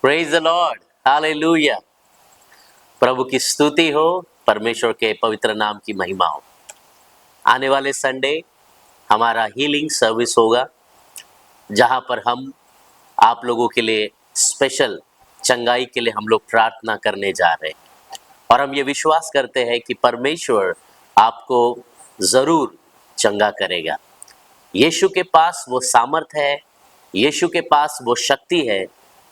Praise the Lord, hallelujah. प्रभु की स्तुति हो, परमेश्वर के पवित्र नाम की महिमा हो। आने वाले संडे हमारा हीलिंग सर्विस होगा, जहां पर हम आप लोगों के लिए स्पेशल चंगाई के लिए हम लोग प्रार्थना करने जा रहे हैं। और हम ये विश्वास करते हैं कि परमेश्वर आपको जरूर चंगा करेगा। यीशु के पास वो सामर्थ है, यीशु के पास वो शक्ति है।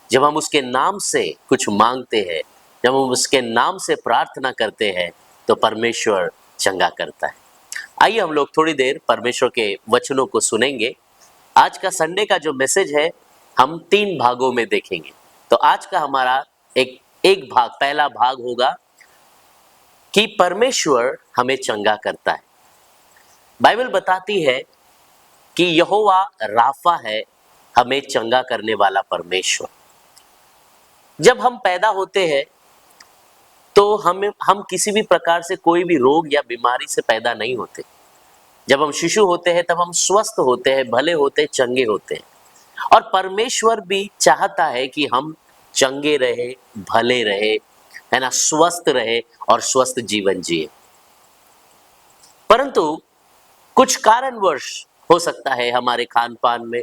जब हम उसके नाम से कुछ मांगते हैं, जब हम उसके नाम से प्रार्थना करते हैं, तो परमेश्वर चंगा करता है। आइए हम लोग थोड़ी देर परमेश्वर के वचनों को सुनेंगे। आज का संडे का जो मैसेज है, हम 3 भागों में देखेंगे। तो आज का हमारा एक भाग, पहला भाग होगा कि परमेश्वर हमें चंगा करता है। बाइबल बताती है कि यहोवा राफा है, हमें चंगा करने वाला परमेश्वर। जब हम पैदा होते हैं तो हम किसी भी प्रकार से कोई भी रोग या बीमारी से पैदा नहीं होते। जब हम शिशु होते हैं तब हम स्वस्थ होते हैं, भले होते हैं, चंगे होते हैं। और परमेश्वर भी चाहता है कि हम चंगे रहे, भले रहे, है ना, स्वस्थ रहे और स्वस्थ जीवन जिए। परंतु कुछ कारणवश, हो सकता है हमारे खान पान में,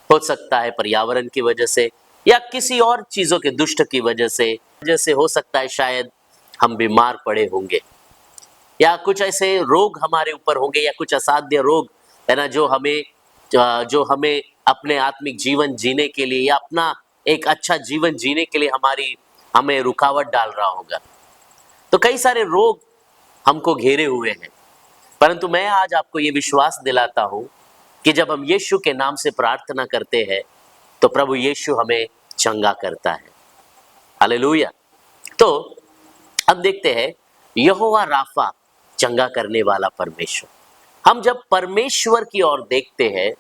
हो सकता है पर्यावरण की वजह से, या किसी और चीजों के दुष्ट की वजह से हो सकता है शायद हम बीमार पड़े होंगे, या कुछ ऐसे रोग हमारे ऊपर होंगे, या कुछ असाध्य रोग, है ना, जो हमें अपने आत्मिक जीवन जीने के लिए या अपना एक अच्छा जीवन जीने के लिए हमें रुकावट डाल रहा होगा। तो कई सारे रोग हमको घेरे हुए हैं। परंतु मैं आज आपको ये विश्वास दिलाता हूं कि जब हम यीशु के नाम से प्रार्थना करते हैं तो प्रभु यीशु हमें चंगा करता है। हालेलुया। तो अब देखते हैं यहोवा राफा, चंगा करने वाला परमेश्वर। हम जब परमेश्वर की ओर देखते हैं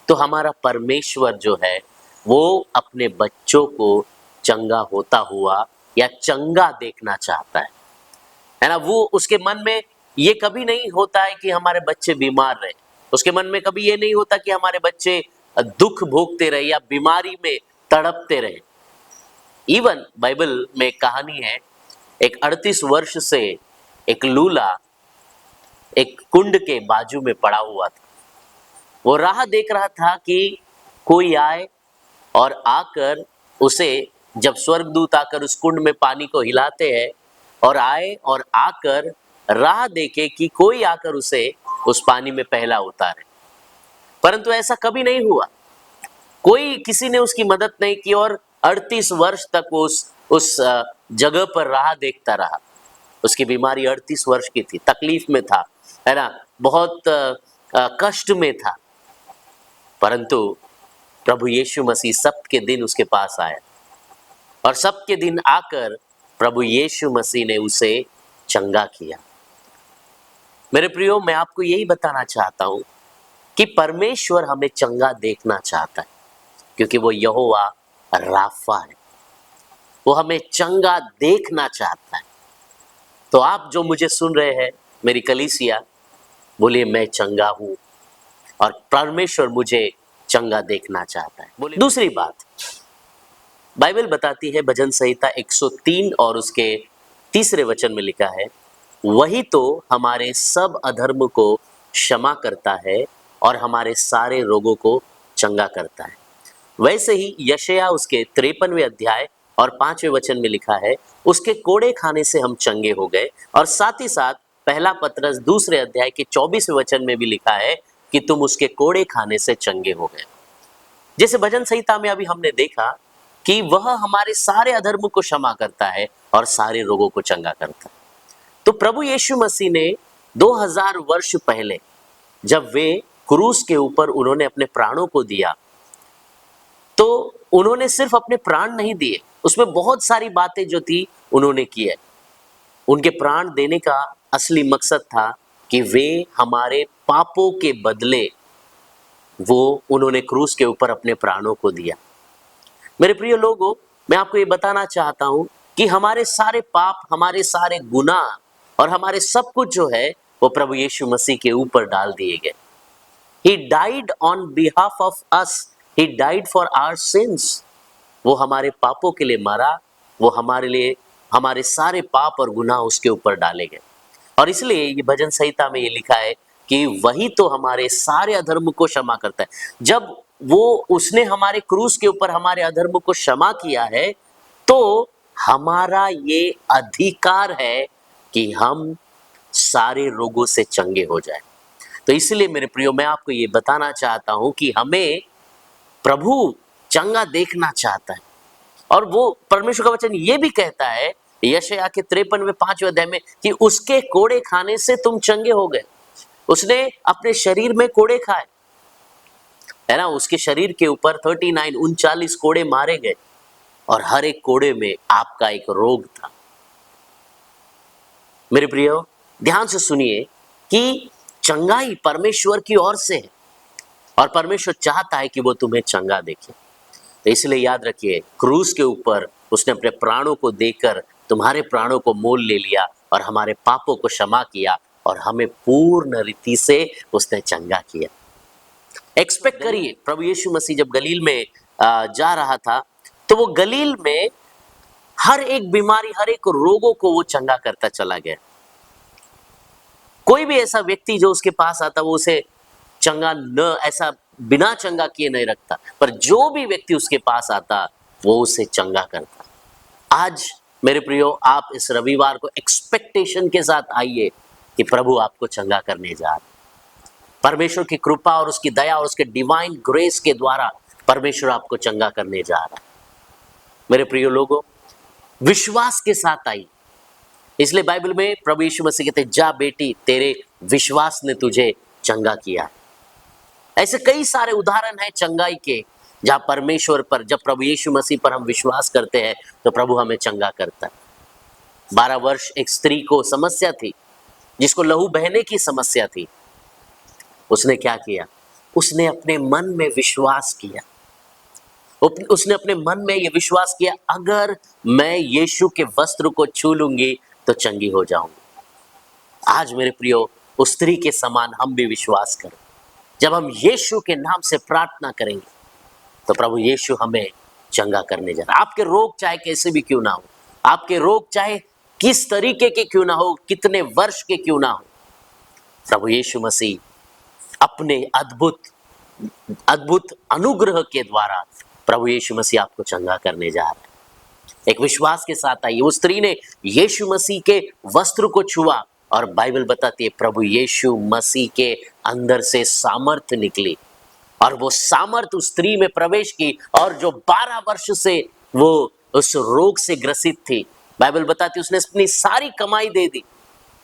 तो हमारा परमेश्वर जो है वो अपने बच्चों को चंगा होता हुआ या चंगा देखना चाहता है ना। वो उसके मन में ये कभी नहीं होता है कि हमारे बच्चे बीमार रहे। उसके मन में कभी ये नहीं होता कि हमारे बच्चे दुख भोगते रहे या बीमारी में तड़पते रहे। इवन बाइबल में एक कहानी है, एक 38 वर्ष से एक लूला एक कुंड के बाजू में पड़ा हुआ था। वो राह देख रहा था कि कोई आए और आकर उसे, जब स्वर्गदूत आकर उस कुंड में पानी को हिलाते हैं और आए और आकर राह देखे कि कोई आकर उसे उस पानी में पहला उतारे। परंतु ऐसा कभी नहीं हुआ। किसी ने उसकी मदद नहीं की और 38 वर्ष तक वो उस जगह पर राह देखता रहा। उसकी बीमारी 38 वर्ष की थी, तकलीफ में था, है ना, बहुत कष्ट में था। परंतु प्रभु यीशु मसीह सबके दिन उसके पास आया और सबके दिन आकर प्रभु यीशु मसीह ने उसे चंगा किया। मेरे प्रियो, मैं आपको यही बताना चाहता हूं कि परमेश्वर हमें चंगा देखना चाहता है, क्योंकि वो यहोवा राफा है। वो हमें चंगा देखना चाहता है। तो आप जो मुझे सुन रहे हैं, मेरी कलीसिया, बोलिए मैं चंगा हूं और परमेश्वर मुझे चंगा देखना चाहता है। बोलिए। दूसरी बात, बाइबल बताती है, भजन संहिता 103 और उसके 3 वचन में लिखा है, वही तो हमारे सब अधर्म को क्षमा करता है और हमारे सारे रोगों को चंगा करता है। वैसे ही यशायाह उसके 53वें अध्याय और 5वें वचन में लिखा है, उसके कोड़े खाने से हम चंगे हो गए। और साथ ही साथ पहला पतरस 2 अध्याय के 24वें वचन में भी लिखा है कि तुम उसके कोड़े खाने से चंगे हो गए। जैसे भजन संहिता में अभी हमने देखा कि वह हमारे सारे अधर्म को क्षमा करता है और सारे रोगों को चंगा करता है। तो प्रभु यीशु मसीह ने 2000 वर्ष पहले, जब वे क्रूस के ऊपर उन्होंने अपने प्राणों को दिया, तो उन्होंने सिर्फ अपने प्राण नहीं दिए, उसमें बहुत सारी बातें जो थी उन्होंने की है। उनके प्राण देने का असली मकसद था कि वे हमारे पापों के बदले वो उन्होंने क्रूस के ऊपर अपने प्राणों को दिया। मेरे प्रिय लोगों, मैं आपको ये बताना चाहता हूं कि हमारे सारे पाप, हमारे सारे गुनाह और हमारे सब कुछ जो है वो प्रभु यीशु मसीह के ऊपर डाल दिए गए। He died on behalf of us. He died for our sins. वो हमारे पापों के लिए मरा, वो हमारे लिए हमारे सारे पाप और गुनाह उसके ऊपर डाले गए। और इसलिए ये भजन संहिता में ये लिखा है कि वही तो हमारे सारे अधर्म को क्षमा करता है। जब वो उसने हमारे क्रूस के ऊपर हमारे अधर्म को क्षमा किया है, तो हमारा ये अधिकार है कि हम सारे रोगों से चंगे हो जाए। तो इसलिए मेरे प्रियो, मैं आपको ये बताना चाहता हूं कि हमें प्रभु चंगा देखना चाहता है। और वो परमेश्वर का वचन ये भी कहता है यशायाह के 53वें 5वें अध्याय में कि उसके कोड़े खाने से तुम चंगे हो गए। उसने अपने शरीर में कोड़े खाए, है ना। उसके शरीर के ऊपर 39 कोड़े मारे गए और हर एक कोड़े में आपका एक रोग था। मेरे प्रियो, ध्यान से सुनिए कि चंगाई परमेश्वर की ओर से है और परमेश्वर चाहता है कि वो तुम्हें चंगा देखे। तो इसलिए याद रखिए, क्रूस के ऊपर उसने अपने प्राणों को देकर तुम्हारे प्राणों को मोल ले लिया और हमारे पापों को क्षमा किया और हमें पूर्ण रीति से उसने चंगा किया। एक्सपेक्ट करिए, प्रभु यीशु मसीह जब गलील में जा रहा था, तो वो गलील में हर एक बीमारी, हर एक रोगों को वो चंगा करता चला गया। कोई भी ऐसा व्यक्ति जो उसके पास आता, वो उसे चंगा न ऐसा बिना चंगा किए नहीं रखता, पर जो भी व्यक्ति उसके पास आता वो उसे चंगा करता। आज मेरे प्रियो, आप इस रविवार को एक्सपेक्टेशन के साथ आइए कि प्रभु आपको चंगा करने जा रहा है। परमेश्वर की कृपा और उसकी दया और उसके डिवाइन ग्रेस के द्वारा परमेश्वर आपको चंगा करने जा रहा है। मेरे प्रियो लोगों, विश्वास के साथ आइए। इसलिए बाइबल में प्रभु यीशु मसीह कहते हैं, जा बेटी, तेरे विश्वास ने तुझे चंगा किया है। ऐसे कई सारे उदाहरण हैं चंगाई के, जहां परमेश्वर पर, जब प्रभु यीशु मसीह पर हम विश्वास करते हैं तो प्रभु हमें चंगा करता है। 12 वर्ष एक स्त्री को समस्या थी, जिसको लहू बहने की समस्या थी। उसने क्या किया? उसने अपने मन में विश्वास किया। उसने अपने मन में ये विश्वास किया, अगर मैं यीशु के वस्त्र को छू लूंगी तो चंगी हो जाऊंगी। आज मेरे प्रियो, उस स्त्री के समान हम भी विश्वास करें। जब हम यीशु के नाम से प्रार्थना करेंगे तो प्रभु यीशु हमें चंगा करने जा रहा है। आपके रोग चाहे कैसे भी क्यों ना हो, आपके रोग चाहे किस तरीके के क्यों ना हो, कितने वर्ष के क्यों ना हो, प्रभु यीशु मसीह अपने अद्भुत अनुग्रह के द्वारा प्रभु यीशु मसीह आपको चंगा करने जा रहा है। एक विश्वास के साथ आइए। उस स्त्री ने यीशु मसीह के वस्त्र को छुआ और बाइबल बताती है प्रभु यीशु मसीह के अंदर से सामर्थ निकली और वो सामर्थ उस स्त्री में प्रवेश की, और जो 12 वर्ष से वो उस रोग से ग्रसित थी, बाइबल बताती है उसने अपनी सारी कमाई दे दी।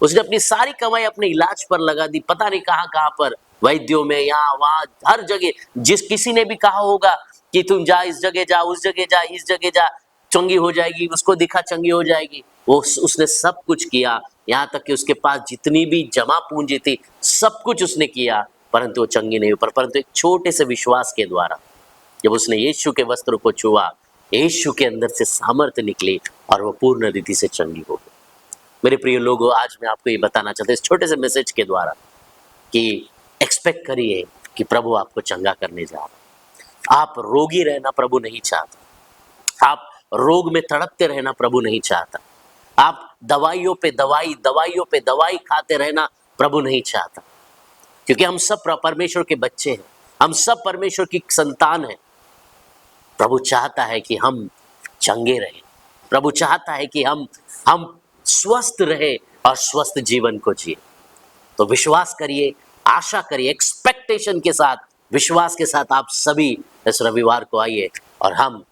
उसने अपनी सारी कमाई अपने इलाज पर लगा दी। पता नहीं कहां कहां पर, वैद्यों में, यहाँ वहां, हर जगह। जिस किसी ने भी कहा होगा कि तुम जा, इस जगह जा, उस जगह जा, इस जगह जा, चंगी हो जाएगी, उसको दिखा चंगी हो जाएगी, उसने सब कुछ किया। यहाँ तक कि उसके पास जितनी भी जमा पूंजी थी सब कुछ उसने किया, परंतु वो चंगी नहीं हो। परंतु एक छोटे से विश्वास के द्वारा जब उसने यीशु के वस्त्र को छुआ, यीशु के अंदर से सामर्थ्य निकली और वो पूर्ण रीति से चंगी हो गई। मेरे प्रिय लोगों, आज मैं आपको ये बताना चाहता हूँ इस छोटे से मैसेज के द्वारा कि एक्सपेक्ट करिए कि प्रभु आपको चंगा करने जा रहा है। आप रोगी रहना प्रभु नहीं चाहता। आप रोग में तड़पते रहना प्रभु नहीं चाहता। आप दवाइयों पे दवाई खाते रहना प्रभु नहीं चाहता, क्योंकि हम सब परमेश्वर के बच्चे हैं, हम सब परमेश्वर की संतान हैं। प्रभु चाहता है कि हम चंगे रहें। प्रभु चाहता है कि हम स्वस्थ रहे और स्वस्थ जीवन को जिए। तो विश्वास करिए, आशा करिए, एक्सपेक्टेशन के साथ, विश्वास के साथ आप सभी इस रविवार को आइए और हम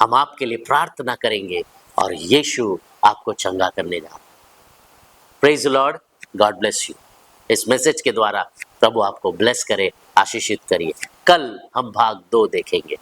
आपके लिए प्रार्थना करेंगे और यीशु आपको चंगा करने जा रहा है। Praise the Lord, God bless you. इस मैसेज के द्वारा प्रभु आपको ब्लेस करे, आशीषित करिए। कल हम भाग 2 देखेंगे।